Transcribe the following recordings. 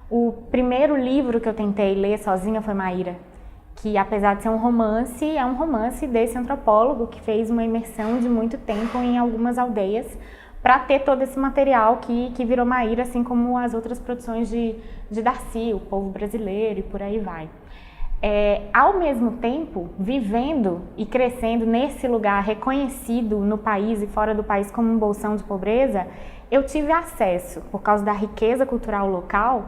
O primeiro livro que eu tentei ler sozinha foi Maíra, que apesar de ser um romance, é um romance desse antropólogo que fez uma imersão de muito tempo em algumas aldeias para ter todo esse material que virou Maíra, assim como as outras produções de Darcy, O Povo Brasileiro e por aí vai. Ao mesmo tempo, vivendo e crescendo nesse lugar reconhecido no país e fora do país como um bolsão de pobreza, eu tive acesso, por causa da riqueza cultural local,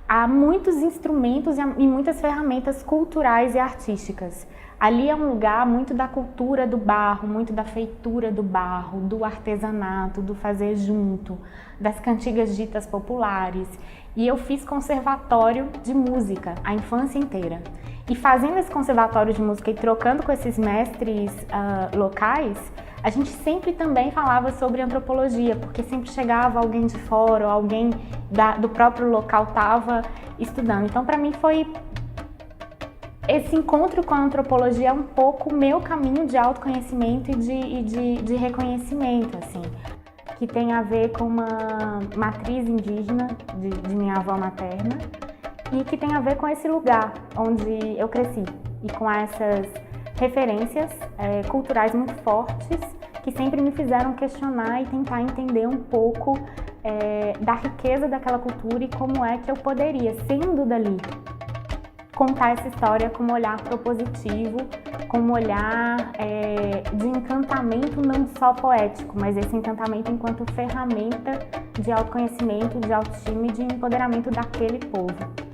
a muitos instrumentos e muitas ferramentas culturais e artísticas. Ali é um lugar muito da cultura do barro, muito da feitura do barro, do artesanato, do fazer junto, das cantigas ditas populares. E eu fiz conservatório de música a infância inteira. E fazendo esse conservatório de música e trocando com esses mestres locais, a gente sempre também falava sobre antropologia, porque sempre chegava alguém de fora ou alguém do próprio local estava estudando. Então, para mim, foi esse encontro com a antropologia um pouco meu caminho de autoconhecimento e de reconhecimento, assim, que tem a ver com uma matriz indígena de minha avó materna e que tem a ver com esse lugar onde eu cresci e com essas referências culturais muito fortes que sempre me fizeram questionar e tentar entender um pouco da riqueza daquela cultura e como é que eu poderia, sendo dali, contar essa história com um olhar propositivo, com um olhar de encantamento não só poético, mas esse encantamento enquanto ferramenta de autoconhecimento, de autoestima e de empoderamento daquele povo.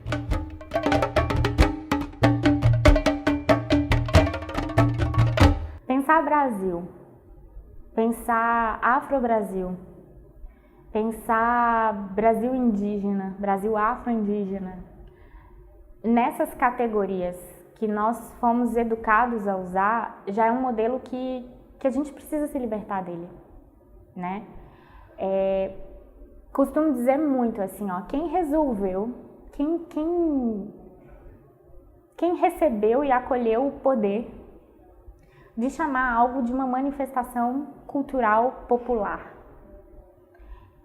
Pensar Brasil, pensar Afro-Brasil, pensar Brasil indígena, Brasil afro-indígena, nessas categorias que nós fomos educados a usar, já é um modelo que a gente precisa se libertar dele, né? Costumo dizer muito assim, ó, quem resolveu, quem recebeu e acolheu o poder de chamar algo de uma manifestação cultural popular.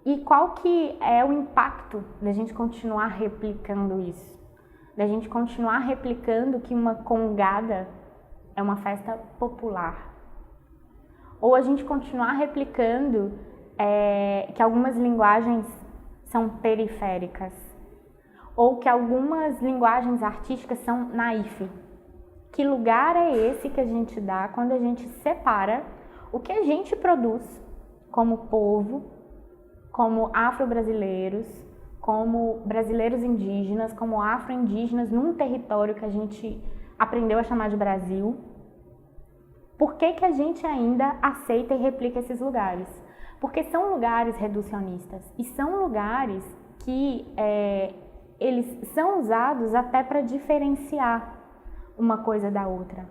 E qual que é o impacto da gente continuar replicando isso? Da gente continuar replicando que uma congada é uma festa popular. Ou a gente continuar replicando que algumas linguagens são periféricas. Ou que algumas linguagens artísticas são naif. Que lugar é esse que a gente dá quando a gente separa o que a gente produz como povo, como afro-brasileiros, como brasileiros indígenas, como afro-indígenas num território que a gente aprendeu a chamar de Brasil? Por que a gente ainda aceita e replica esses lugares? Porque são lugares reducionistas e são lugares que eles são usados até para diferenciar uma coisa da outra.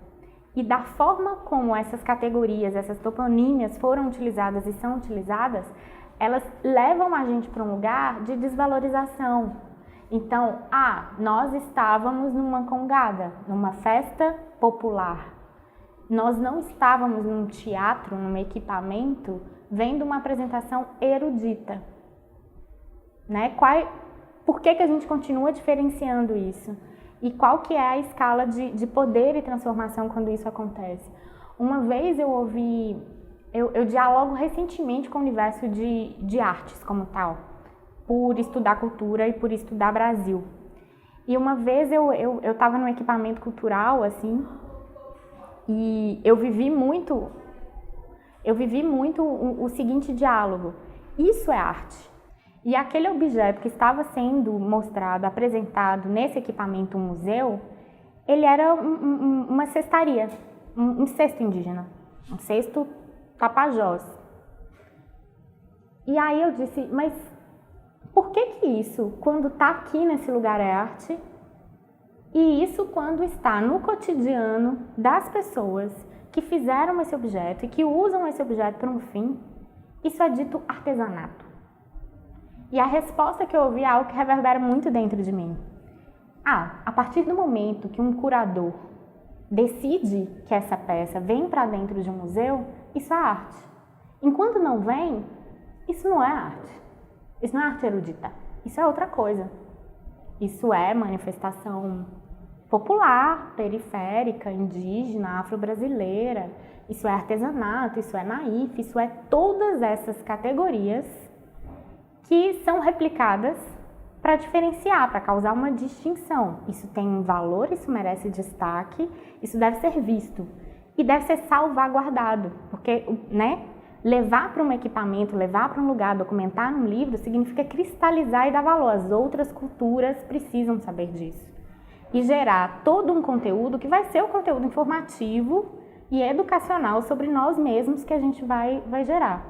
E da forma como essas categorias, essas toponímias foram utilizadas e são utilizadas, elas levam a gente para um lugar de desvalorização. Então, nós estávamos numa congada, numa festa popular. Nós não estávamos num teatro, num equipamento, vendo uma apresentação erudita. Né? Por que a gente continua diferenciando isso? E qual que é a escala de poder e transformação quando isso acontece? Uma vez eu ouvi, eu dialogo recentemente com o universo de artes como tal, por estudar cultura e por estudar Brasil. E uma vez eu estava num equipamento cultural, assim, e eu vivi muito o seguinte diálogo: isso é arte. E aquele objeto que estava sendo mostrado, apresentado nesse equipamento, um museu, ele era uma cestaria, um cesto indígena, um cesto tapajós. E aí eu disse, mas por que isso, quando está aqui nesse lugar, é arte? E isso quando está no cotidiano das pessoas que fizeram esse objeto e que usam esse objeto para um fim, isso é dito artesanato. E a resposta que eu ouvi é algo que reverbera muito dentro de mim. A partir do momento que um curador decide que essa peça vem para dentro de um museu, isso é arte. Enquanto não vem, isso não é arte. Isso não é arte erudita. Isso é outra coisa. Isso é manifestação popular, periférica, indígena, afro-brasileira, isso é artesanato, isso é naif, isso é todas essas categorias que são replicadas para diferenciar, para causar uma distinção. Isso tem um valor, isso merece destaque, isso deve ser visto e deve ser salvaguardado, porque, né, levar para um equipamento, levar para um lugar, documentar num livro, significa cristalizar e dar valor. As outras culturas precisam saber disso. E gerar todo um conteúdo que vai ser o conteúdo informativo e educacional sobre nós mesmos que a gente vai gerar.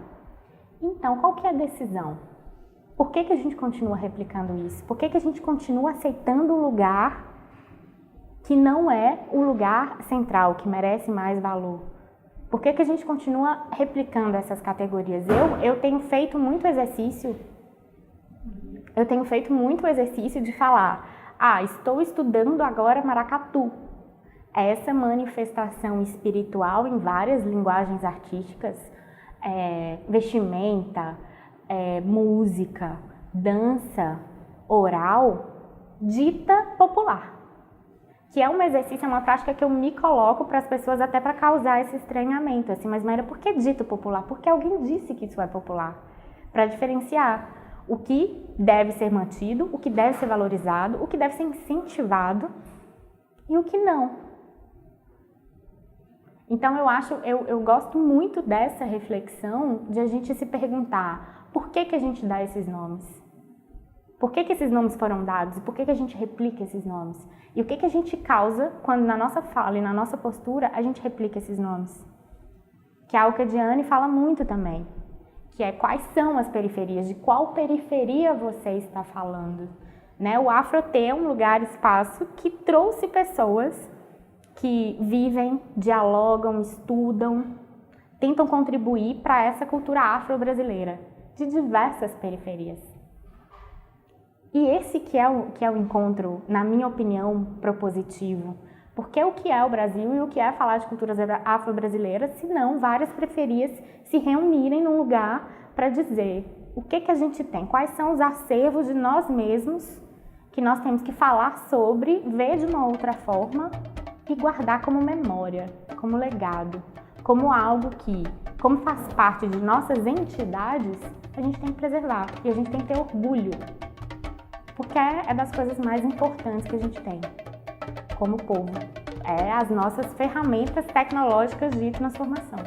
Então, qual que é a decisão? Por que a gente continua replicando isso? Por que a gente continua aceitando um lugar que não é o lugar central, que merece mais valor? Por que a gente continua replicando essas categorias? Eu tenho feito muito exercício de falar, estou estudando agora maracatu. Essa manifestação espiritual em várias linguagens artísticas, vestimenta, música, dança, oral, dita popular. Que é um exercício, é uma prática que eu me coloco para as pessoas até para causar esse estranhamento, assim, mas Mayra, por que dito popular? Porque alguém disse que isso é popular, para diferenciar o que deve ser mantido, o que deve ser valorizado, o que deve ser incentivado e o que não. Então eu gosto muito dessa reflexão de a gente se perguntar por que a gente dá esses nomes? Por que esses nomes foram dados? E por que a gente replica esses nomes? E o que a gente causa quando na nossa fala e na nossa postura a gente replica esses nomes? Que é algo que a Diane fala muito também. Que é quais são as periferias, de qual periferia você está falando. Né? O Afro-T é um lugar, espaço que trouxe pessoas que vivem, dialogam, estudam, tentam contribuir para essa cultura afro-brasileira, de diversas periferias. E esse que é o encontro, na minha opinião, propositivo. Porque o que é o Brasil e o que é falar de culturas afro-brasileiras, se não várias periferias se reunirem num lugar para dizer o que a gente tem, quais são os acervos de nós mesmos que nós temos que falar sobre, ver de uma outra forma e guardar como memória, como legado, como algo que, como faz parte de nossas entidades, a gente tem que preservar e a gente tem que ter orgulho. Porque é das coisas mais importantes que a gente tem, como povo. É as nossas ferramentas tecnológicas de transformação.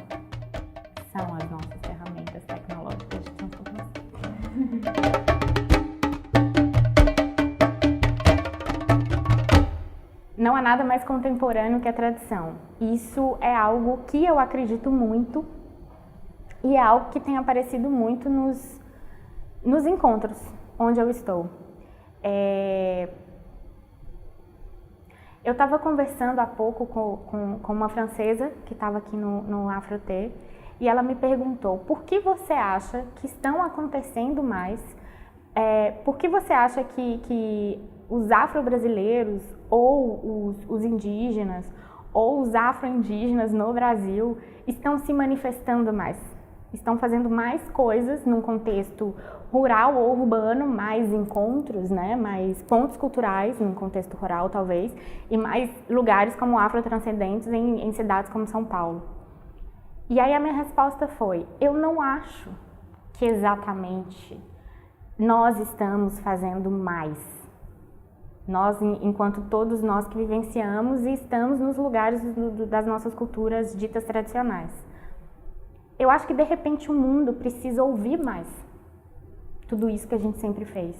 São as nossas ferramentas tecnológicas de transformação. Não há nada mais contemporâneo que a tradição. Isso é algo que eu acredito muito e é algo que tem aparecido muito nos encontros onde eu estou. Eu estava conversando há pouco com uma francesa que estava aqui no Afro-T e ela me perguntou por que você acha que estão acontecendo mais, por que você acha que os afro-brasileiros ou os indígenas ou os afro-indígenas no Brasil estão se manifestando mais, estão fazendo mais coisas num contexto rural ou urbano, mais encontros, né, mais pontos culturais num contexto rural talvez, e mais lugares como afrotranscendentes em cidades como São Paulo. E aí a minha resposta foi, eu não acho que exatamente nós estamos fazendo mais. Nós, enquanto todos nós que vivenciamos e estamos nos lugares das nossas culturas ditas tradicionais. Eu acho que de repente o mundo precisa ouvir mais tudo isso que a gente sempre fez.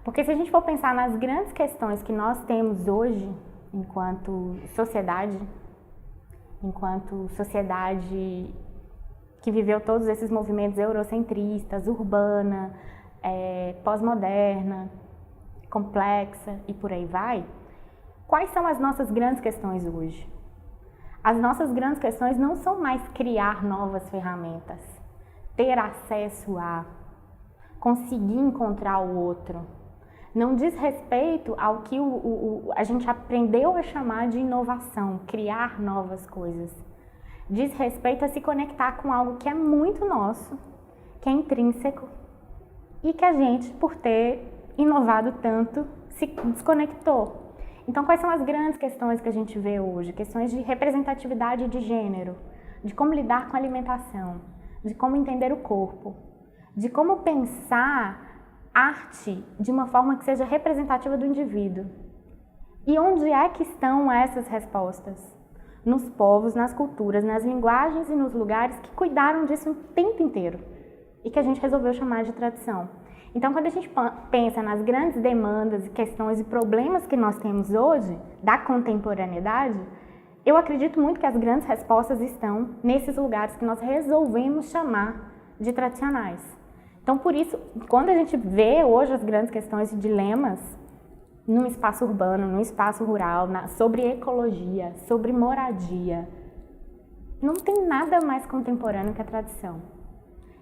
Porque se a gente for pensar nas grandes questões que nós temos hoje, enquanto sociedade que viveu todos esses movimentos eurocentristas, urbana, pós-moderna, complexa e por aí vai, quais são as nossas grandes questões hoje? As nossas grandes questões não são mais criar novas ferramentas, ter acesso a, conseguir encontrar o outro. Não diz respeito ao que a gente aprendeu a chamar de inovação, criar novas coisas. Diz respeito a se conectar com algo que é muito nosso, que é intrínseco e que a gente, por ter inovado tanto, se desconectou. Então, quais são as grandes questões que a gente vê hoje? Questões de representatividade de gênero, de como lidar com a alimentação, de como entender o corpo, de como pensar arte de uma forma que seja representativa do indivíduo. E onde é que estão essas respostas? Nos povos, nas culturas, nas linguagens e nos lugares que cuidaram disso o tempo inteiro e que a gente resolveu chamar de tradição. Então, quando a gente pensa nas grandes demandas, questões e problemas que nós temos hoje, da contemporaneidade, eu acredito muito que as grandes respostas estão nesses lugares que nós resolvemos chamar de tradicionais. Então, por isso, quando a gente vê hoje as grandes questões e dilemas no espaço urbano, no espaço rural, sobre ecologia, sobre moradia, não tem nada mais contemporâneo que a tradição.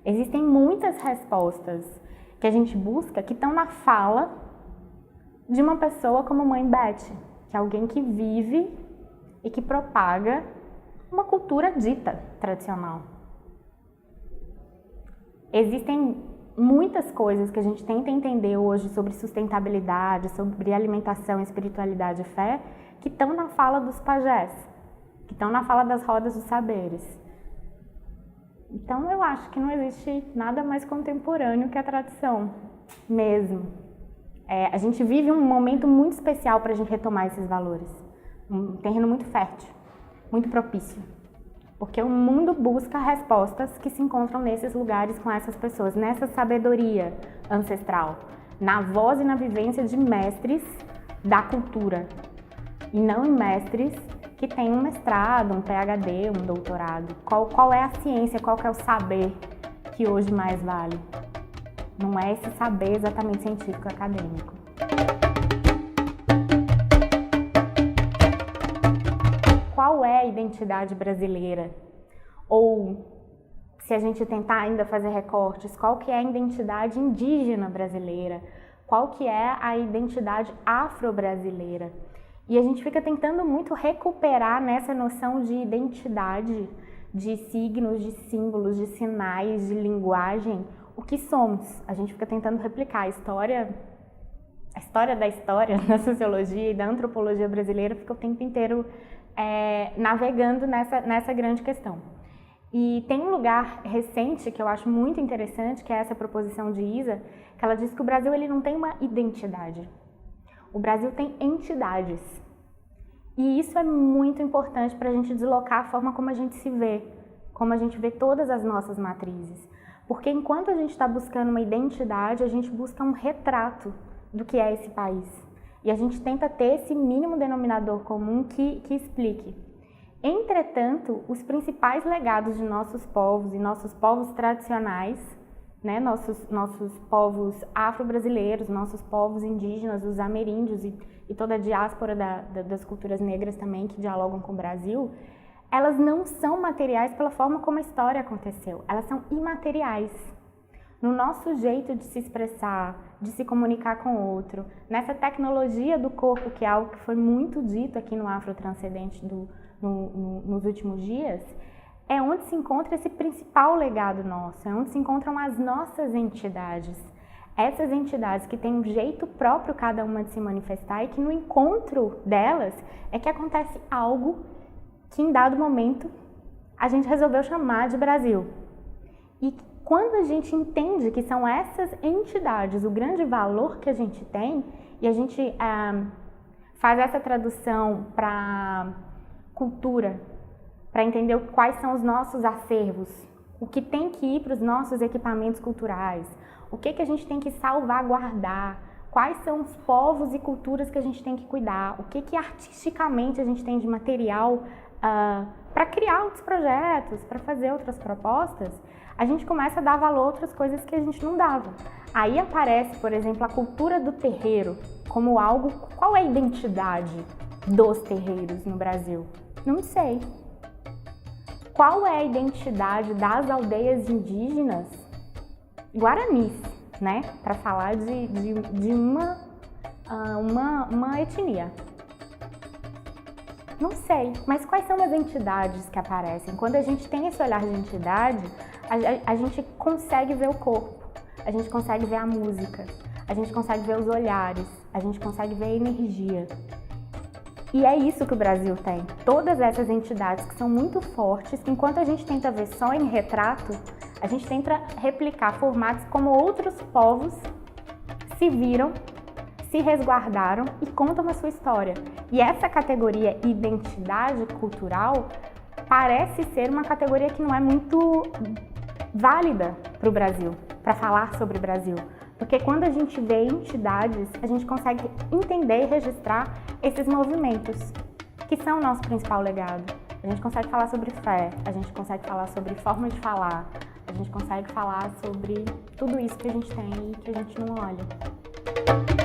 Existem muitas respostas que a gente busca que estão na fala de uma pessoa como Mãe Beth, que é alguém que vive e que propaga uma cultura dita tradicional. Existem muitas coisas que a gente tenta entender hoje sobre sustentabilidade, sobre alimentação, espiritualidade e fé, que estão na fala dos pajés, que estão na fala das rodas dos saberes. Então eu acho que não existe nada mais contemporâneo que a tradição, mesmo. A gente vive um momento muito especial para a gente retomar esses valores. Um terreno muito fértil, muito propício. Porque o mundo busca respostas que se encontram nesses lugares com essas pessoas, nessa sabedoria ancestral, na voz e na vivência de mestres da cultura, e não em mestres que têm um mestrado, um PhD, um doutorado. Qual é a ciência, qual que é o saber que hoje mais vale? Não é esse saber exatamente científico acadêmico. Qual é a identidade brasileira? Ou, se a gente tentar ainda fazer recortes, qual que é a identidade indígena brasileira? Qual que é a identidade afro-brasileira? E a gente fica tentando muito recuperar nessa noção de identidade, de signos, de símbolos, de sinais, de linguagem, o que somos. A gente fica tentando replicar a história da história, da sociologia e da antropologia brasileira fica o tempo inteiro navegando nessa grande questão. E tem um lugar recente que eu acho muito interessante, que é essa proposição de Isa, que ela diz que o Brasil ele não tem uma identidade. O Brasil tem entidades. E isso é muito importante para a gente deslocar a forma como a gente se vê, como a gente vê todas as nossas matrizes. Porque enquanto a gente está buscando uma identidade, a gente busca um retrato do que é esse país. E a gente tenta ter esse mínimo denominador comum que explique. Entretanto, os principais legados de nossos povos e nossos povos tradicionais, né, nossos povos afro-brasileiros, nossos povos indígenas, os ameríndios e toda a diáspora das culturas negras também que dialogam com o Brasil, elas não são materiais pela forma como a história aconteceu, elas são imateriais. No nosso jeito de se expressar, de se comunicar com o outro, nessa tecnologia do corpo, que é algo que foi muito dito aqui no Afrotranscendente nos últimos dias, é onde se encontra esse principal legado nosso, é onde se encontram as nossas entidades. Essas entidades que têm um jeito próprio cada uma de se manifestar e que no encontro delas é que acontece algo que em dado momento a gente resolveu chamar de Brasil. E quando a gente entende que são essas entidades, o grande valor que a gente tem, e a gente faz essa tradução para cultura, para entender quais são os nossos acervos, o que tem que ir para os nossos equipamentos culturais, o que a gente tem que salvaguardar, quais são os povos e culturas que a gente tem que cuidar, o que artisticamente a gente tem de material para criar outros projetos, para fazer outras propostas, a gente começa a dar valor a outras coisas que a gente não dava. Aí aparece, por exemplo, a cultura do terreiro como algo... Qual é a identidade dos terreiros no Brasil? Não sei. Qual é a identidade das aldeias indígenas guaranis, né? Para falar de uma etnia. Não sei, mas quais são as entidades que aparecem? Quando a gente tem esse olhar de entidade, a gente consegue ver o corpo, a gente consegue ver a música, a gente consegue ver os olhares, a gente consegue ver a energia. E é isso que o Brasil tem. Todas essas entidades que são muito fortes, que enquanto a gente tenta ver só em retrato, a gente tenta replicar formatos como outros povos se viram, se resguardaram e contam a sua história. E essa categoria identidade cultural parece ser uma categoria que não é muito válida para o Brasil, para falar sobre o Brasil. Porque quando a gente vê entidades, a gente consegue entender e registrar esses movimentos, que são o nosso principal legado. A gente consegue falar sobre fé, a gente consegue falar sobre forma de falar, a gente consegue falar sobre tudo isso que a gente tem e que a gente não olha.